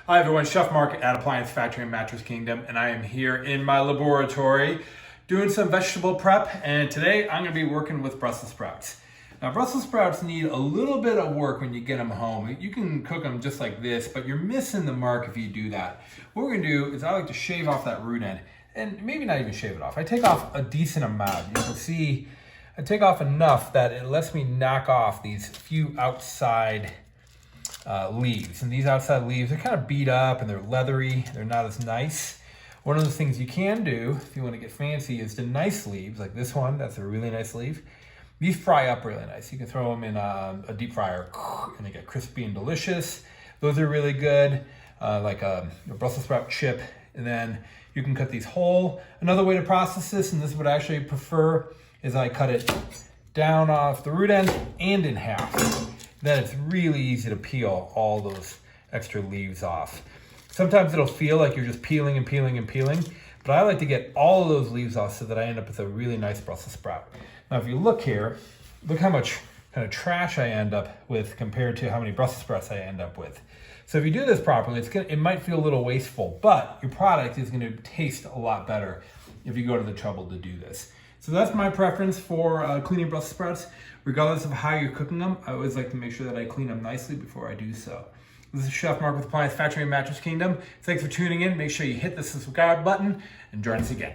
Hi everyone, Chef Mark at Appliance Factory and Mattress Kingdom, and I am here in my laboratory doing some vegetable prep, and today I'm going to be working with Brussels sprouts. Now Brussels sprouts need a little bit of work when you get them home. You can cook them just like this, but you're missing the mark if you do that. What we're going to do is I like to shave off that root end, and maybe not even shave it off. I take off a decent amount. You can see I take off enough that it lets me knock off these few outside leaves. And these outside leaves are kind of beat up and they're leathery. They're not as nice. One of the things you can do if you want to get fancy is the nice leaves, like this one. That's a really nice leaf. These fry up really nice. You can throw them in a deep fryer and they get crispy and delicious. Those are really good, like a Brussels sprout chip. And then you can cut these whole. Another way to process this, and this is what I actually prefer, is I cut it down off the root end and in half. Then it's really easy to peel all those extra leaves off. Sometimes it'll feel like you're just peeling and peeling and peeling, but I like to get all of those leaves off so that I end up with a really nice Brussels sprout. Now, if you look here, look how much kind of trash I end up with compared to how many Brussels sprouts I end up with. So if you do this properly, it might feel a little wasteful, but your product is going to taste a lot better if you go to the trouble to do this. So that's my preference for cleaning Brussels sprouts. Regardless of how you're cooking them, I always like to make sure that I clean them nicely before I do so. This is Chef Mark with Appliance Factory and Mattress Kingdom. Thanks for tuning in. Make sure you hit the subscribe button and join us again.